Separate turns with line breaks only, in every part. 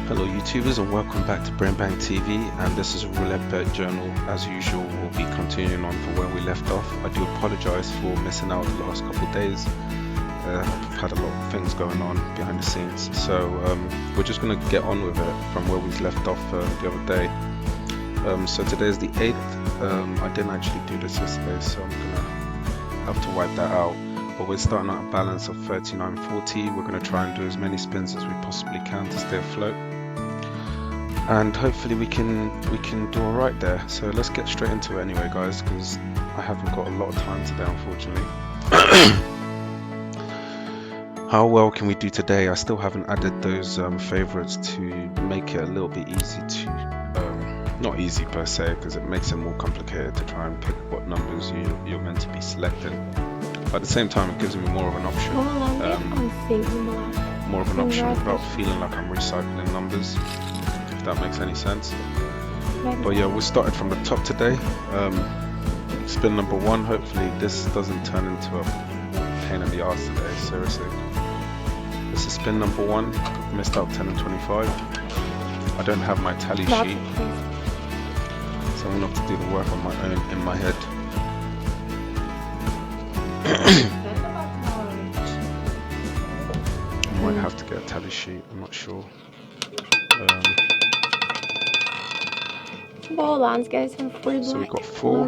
Hello YouTubers and welcome back to Brain Bang TV, and this is a Roulette Bet journal. As usual, we'll be continuing on from where we left off. I do apologise for missing out the last couple of days. I've had a lot of things going on behind the scenes, so we're just going to get on with it from where we left off the other day. So today is the 8th. I didn't actually do this yesterday, so I'm going to have to wipe that out. But we're starting at a balance of 39.40. We're going to try and do as many spins as we possibly can to stay afloat, and hopefully we can do all right there. So let's get straight into it anyway, guys, because I haven't got a lot of time today, unfortunately. How well can we do today? I still haven't added those favorites to make it a little bit easy to not easy per se, because it makes it more complicated to try and pick what numbers you're meant to be selecting. But at the same time, it gives me more of an option. More of an option without feeling like I'm recycling numbers, if that makes any sense. But yeah, we started from the top today. Spin number 1. Hopefully this doesn't turn into a pain in the arse today, seriously. This is spin number 1. Missed out 10 and 25. I don't have my tally sheet, so I'm going to have to do the work on my own in my head. I might have to get a tally sheet, I'm not sure. So we got 4.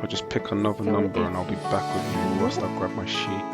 I'll just pick another number and I'll be back with you whilst I grab my sheet.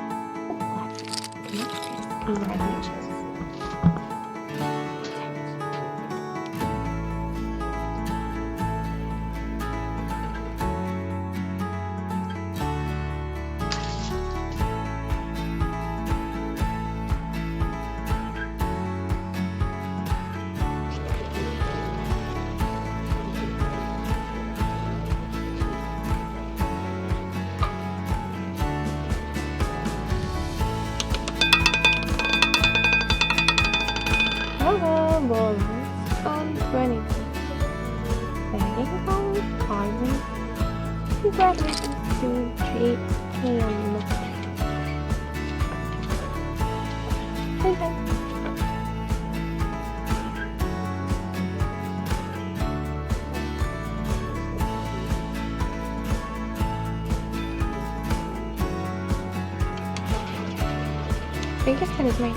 Biggest one is mine.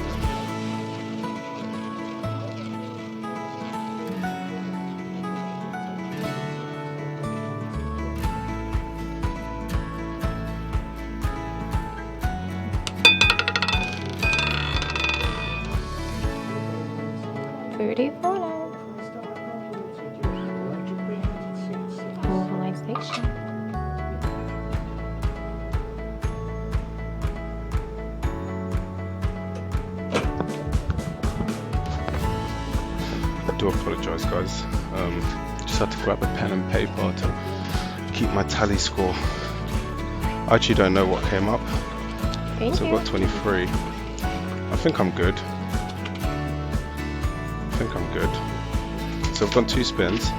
Mobilization.
I do apologise, guys. Just had to grab a pen and paper to keep my tally score. I actually don't know what came up. So I've got 23. I think I'm good. So I've done 2 spins.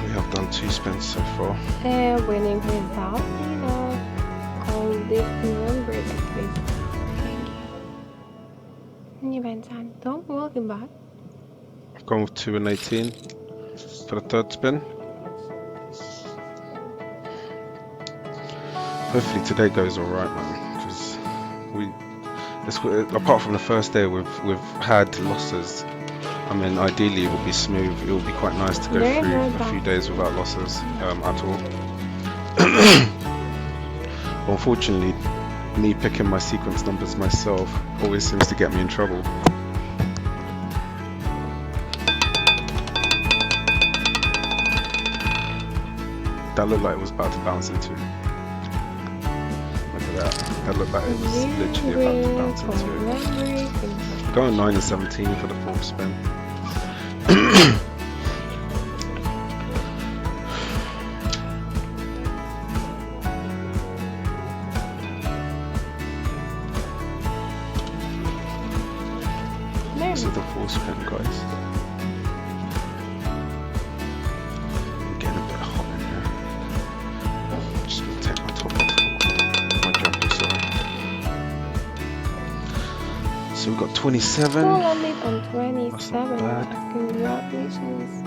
We have done 2 spins so far.
Winning without call this number please. Thank you. Don't welcome back.
I've gone with 2 and 18 for the 3rd spin. Hopefully today goes alright, man, because apart from the first day we've had losses. I mean, ideally it would be smooth. It would be quite nice to go through a few days without losses at all. Unfortunately, me picking my sequence numbers myself always seems to get me in trouble. That looked like it was about to bounce into. Look at that. That looked like it was literally about to bounce into. Going 9 and 17 for the 4th spin. This is the 4th spin, guys. I'm getting a bit hot in here. Just gonna take my top off. My So we've got 27.
Still landed on
That's
27.
not bad.
Congratulations.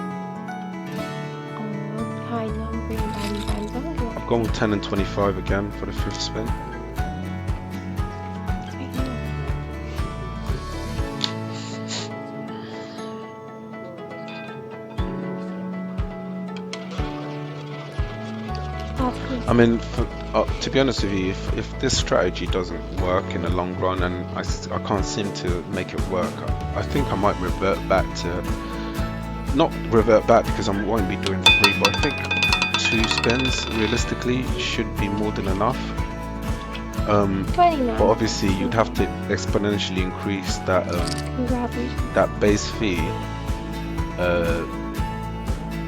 Oh, high number by
I've gone with 10 and 25 again for the 5th spin. I mean, to be honest with you, if this strategy doesn't work in the long run, and I can't seem to make it work, I think I might revert back to, not revert back because I won't be doing 3, but I think 2 spins realistically should be more than enough. But obviously you'd have to exponentially increase that that base fee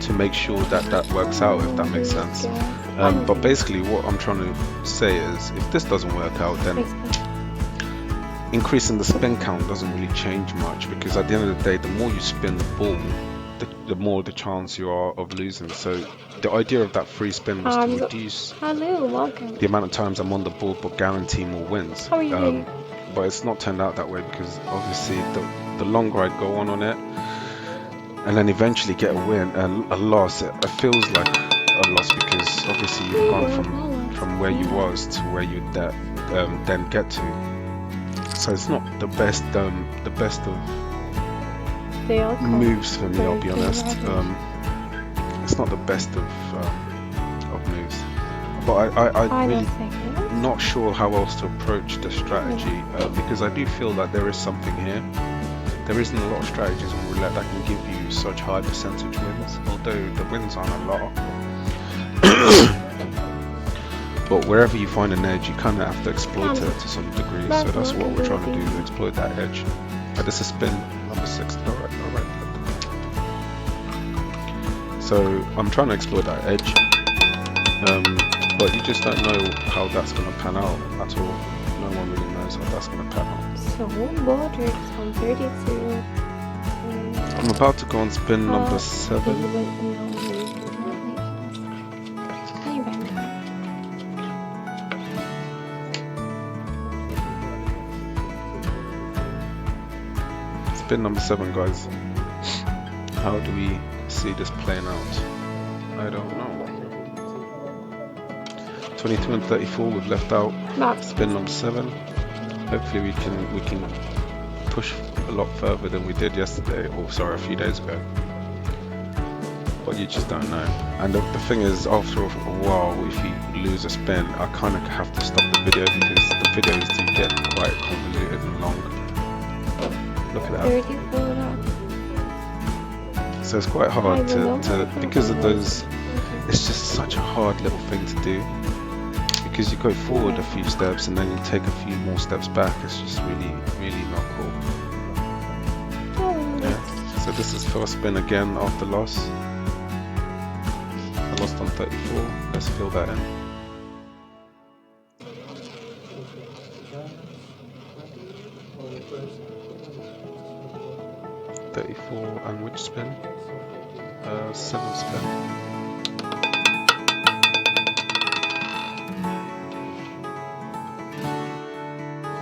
to make sure that that works out, if that makes sense. But basically what I'm trying to say is, if this doesn't work out, then increasing the spin count doesn't really change much, because at the end of the day, the more you spin the ball, the more the chance you are of losing. So the idea of that free spin was to reduce the amount of times I'm on the board but guarantee more wins.
How are you doing?
But it's not turned out that way, because obviously the longer I go on it and then eventually get a win, a loss, it feels like a loss, because obviously you've gone from where you was to where you then get to. So it's not the best of moves for me, I'll be honest. It's not the best of moves, but I really not sure how else to approach the strategy, because I do feel that there is something here. There isn't a lot of strategies on roulette that can give you such high percentage wins, although the wins aren't a lot. But wherever you find an edge, you kind of have to exploit it to some degree. So that's what we're trying to do, exploit that edge. This is spin number 6. Alright. So I'm trying to exploit that edge, but you just don't know how that's going to pan out at all. No one really knows how that's going to pan out.
So borders on 32.
I'm about to go on spin number 7. Spin number 7, guys. How do we see this playing out? I don't know. 22 and 34 we've left out. Spin number 7. Hopefully we can push a lot further than we did yesterday, or sorry, a few days ago. But you just don't know. And the thing is, after a while, if you lose a spin, I kind of have to stop the video, because the videos do get quite convoluted and long. Look at that. So it's quite hard to because of those. It's just such a hard little thing to do, because you go forward a few steps and then you take a few more steps back. It's just really not cool. Yeah. So this is first spin again after loss. I lost on 34. Let's fill that in. And which spin? 7th spin.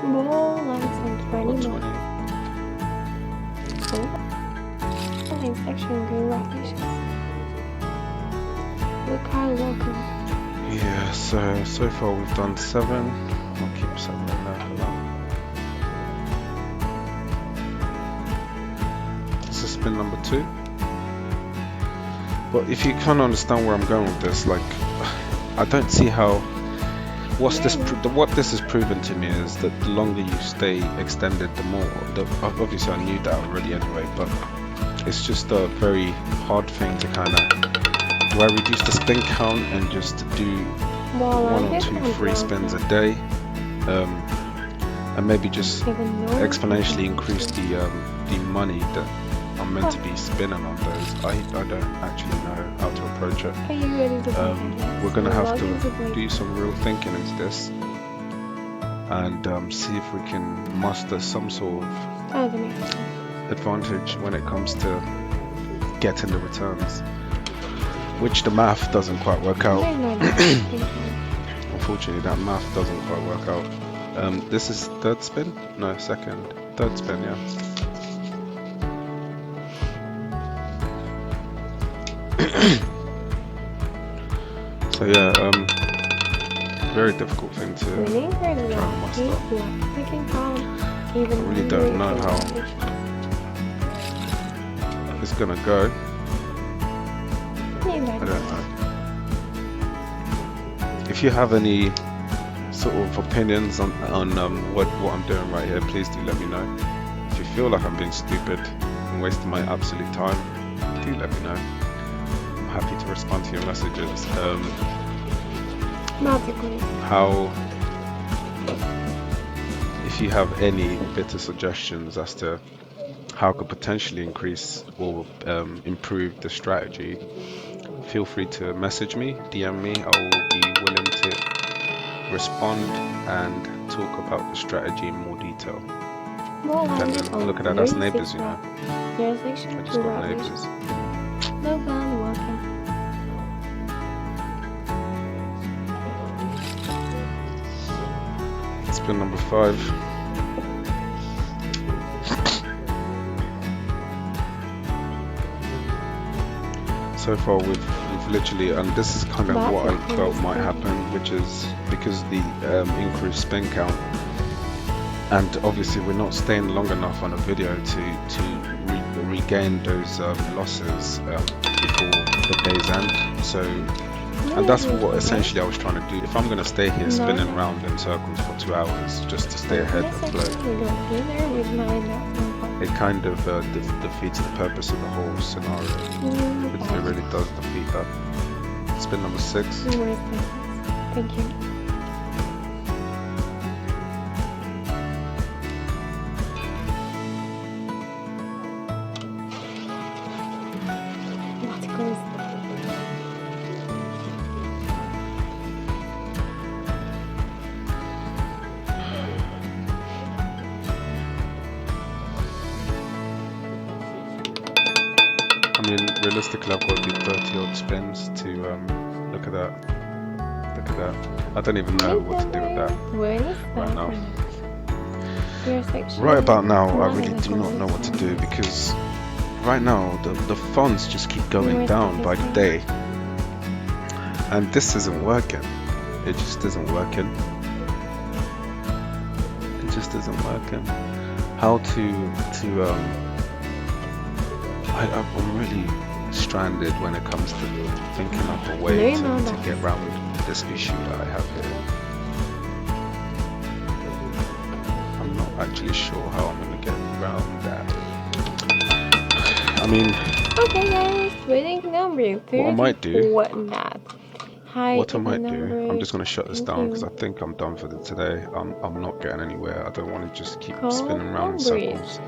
Ball lands on 20. Comment section, congratulations. Look how welcome.
Yeah, so far we've done 7. I'll keep 7 in there for now. Spin number 2. But if you kind of understand where I'm going with this, like, I don't see how. What this has proven to me is that the longer you stay extended, the more. Obviously, I knew that already anyway, but it's just a very hard thing to kind of. Do I reduce the spin count and just do 1 or 2 free spins a day, and maybe just exponentially increase the money that I'm meant to be spinning on those? I don't actually know how to approach it.
Are you ready to
we're going to have to do some real thinking into this, and see if we can muster some sort of advantage when it comes to getting the returns, which the math doesn't quite work out. Unfortunately, that math doesn't quite work out. This is 3rd spin? No, 2nd. Third spin, yeah. So yeah, very difficult thing to
Winning
try and master. I really don't know how it's gonna go. I don't know. If you have any sort of opinions on what I'm doing right here, please do let me know. If you feel like I'm being stupid and wasting my absolute time, do let me know. I'm happy to respond to your messages. If you have any better suggestions as to how I could potentially increase or improve the strategy, feel free to message me, DM me. I will be willing to respond and talk about the strategy in more detail. Look at that, that's neighbours, you know. I just got neighbours.
No gun walking.
Spin number 5. So far we've literally, and this is kind of what I felt might happen, which is because the increased spin count, and obviously we're not staying long enough on a video to regain those losses before the day's end. So, and that's what essentially I was trying to do. If I'm going to stay here spinning around in circles for 2 hours just to stay ahead of flow, it kind of defeats the purpose of the whole scenario. It really does defeat that. Spin number 6.
Thank you.
I mean, realistically, I've got to do 30 odd spins to look at that. Look at that. I don't even know what to do with that right now. Right about now, I really do not know what to do, because right now the funds just keep going down by the day, and this isn't working. It just isn't working. It just isn't working. How I'm really stranded when it comes to thinking up a way to get around this issue that I have here. I'm not actually sure how I'm going to get around that. I mean,
okay guys, winning number 30.
What I might do, I'm just going to shut this down because I think I'm done for today. I'm not getting anywhere. I don't want to just keep spinning around in circles.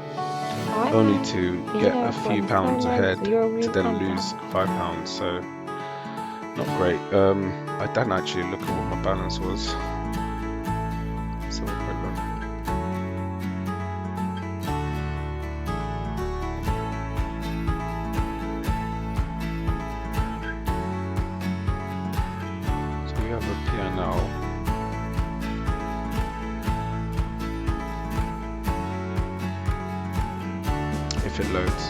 Only to get a few pounds ahead to then lose £5, so not great. I didn't actually look at what my balance was, so a quick look. So we have a P&L. If it loads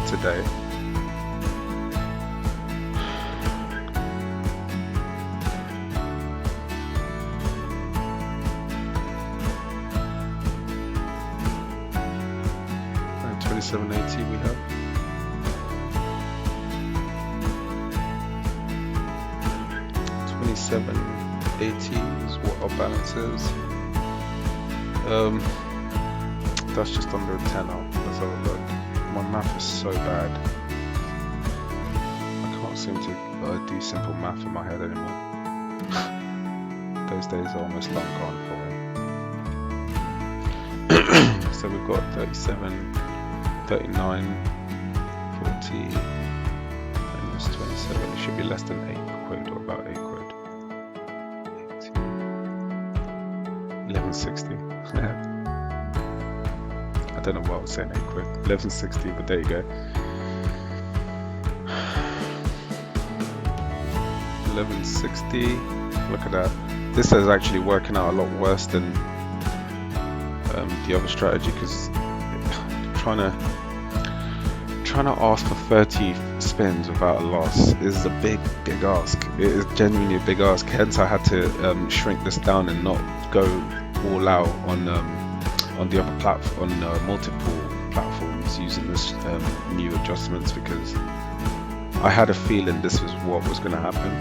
today. And 2780 we have. $27.80 is what our balance is. That's just under a tenner. Let's have a look. My math is so bad. I can't seem to do simple math in my head anymore. Those days are almost long gone for me. So we've got 37, 39, 40, minus 27. It should be less than 8 quid, or about 8 quid. 1160. I don't know why I was saying 8 quid. 1160, but there you go. 1160. Look at that. This is actually working out a lot worse than the other strategy, because trying to ask for 30 spins without a loss is a big ask. It is genuinely a big ask. Hence, I had to shrink this down and not go all out on the other platform, on multiple platforms using this new adjustments, because I had a feeling this was what was going to happen,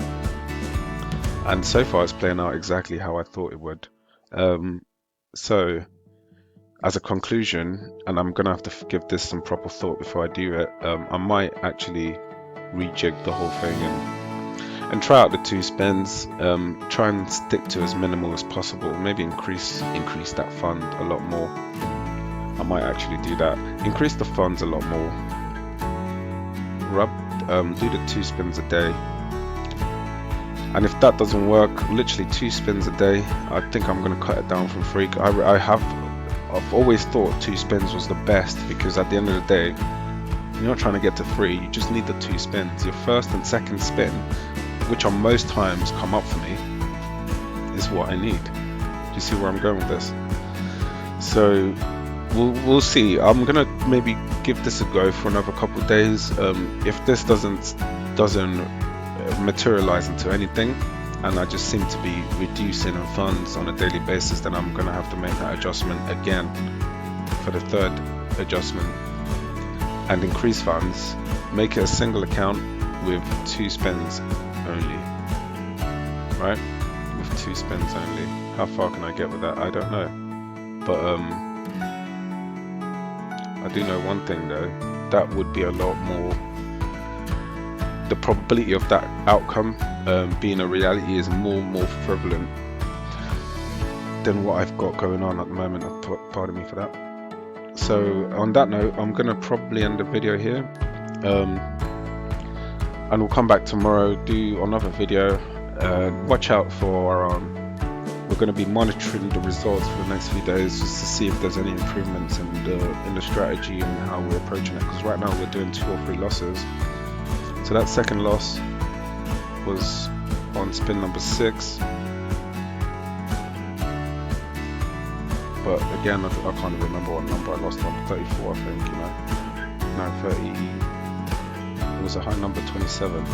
and so far it's playing out exactly how I thought it would. So as a conclusion, and I'm gonna have to give this some proper thought before I do it, I might actually rejig the whole thing and try out the 2 spins. Try and stick to as minimal as possible. Maybe increase that fund a lot more. I might actually do that. Increase the funds a lot more. Do the 2 spins a day. And if that doesn't work, literally 2 spins a day, I think I'm gonna cut it down from 3. I've always thought 2 spins was the best, because at the end of the day, you're not trying to get to 3, you just need the 2 spins. Your first and second spin, which on most times come up for me, is what I need. Do you see where I'm going with this? So we'll see. I'm gonna maybe give this a go for another couple of days. If this doesn't materialize into anything, and I just seem to be reducing in funds on a daily basis, then I'm going to have to make that adjustment again for the 3rd adjustment and increase funds, make it a single account with 2 spins only, right? With 2 spins only. How far can I get with that? I don't know, but I do know one thing though, that would be a lot more, the probability of that outcome being a reality is more prevalent than what I've got going on at the moment. Pardon me for that. So on that note, I'm gonna probably end the video here, and we'll come back tomorrow, do another video. Watch out for we're going to be monitoring the results for the next few days, just to see if there's any improvements in the strategy and how we're approaching it, because right now we're doing 2 or 3 losses. So that second loss was on spin number 6, but again, I can't even remember what number I lost on. 34, I think, you know. No, 30. It was a high number, 27. I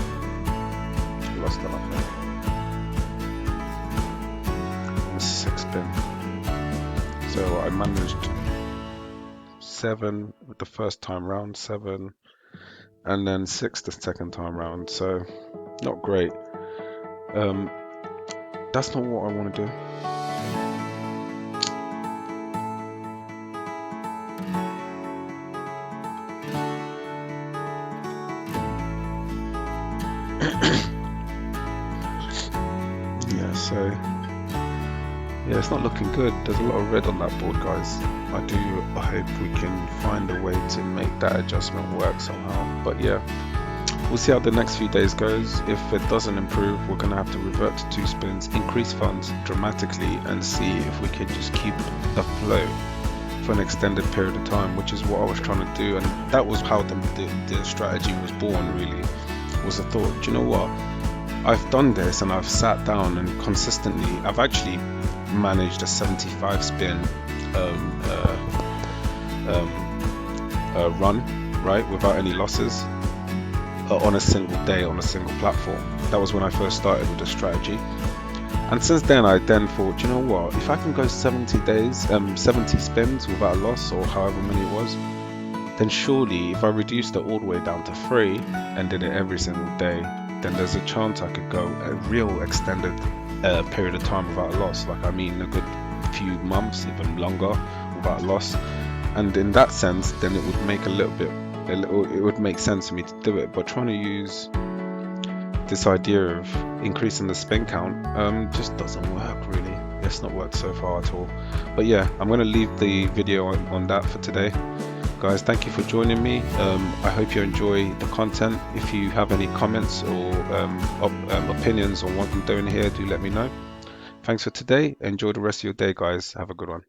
lost that, I think. It was 6 spin. So I managed 7 with the first time round, 7, and then 6 the second time round. So not great. That's not what I want to do. Yeah, it's not looking good. There's a lot of red on that board, guys. I hope we can find a way to make that adjustment work somehow. But yeah, we'll see how the next few days goes. If it doesn't improve, we're going to have to revert to 2 spins, increase funds dramatically, and see if we can just keep the flow for an extended period of time, which is what I was trying to do. And that was how the strategy was born, really, was the thought, do you know what? I've done this and I've sat down and consistently, I've actually managed a 75 spin run, right, without any losses on a single day on a single platform. That was when I first started with the strategy, and since then I thought, you know what, if I can go 70 days 70 spins without a loss, or however many it was, then surely if I reduced it all the way down to 3 and did it every single day, then there's a chance I could go a real extended period of time without a loss, like I mean a good few months, even longer, without a loss. And in that sense, then it would make it would make sense for me to do it. But trying to use this idea of increasing the spin count just doesn't work, really. It's not worked so far at all. But yeah, I'm going to leave the video on that for today. Guys, thank you for joining me. I hope you enjoy the content. If you have any comments or opinions on what I'm doing here, do let me know. Thanks for today. Enjoy the rest of your day, guys. Have a good one.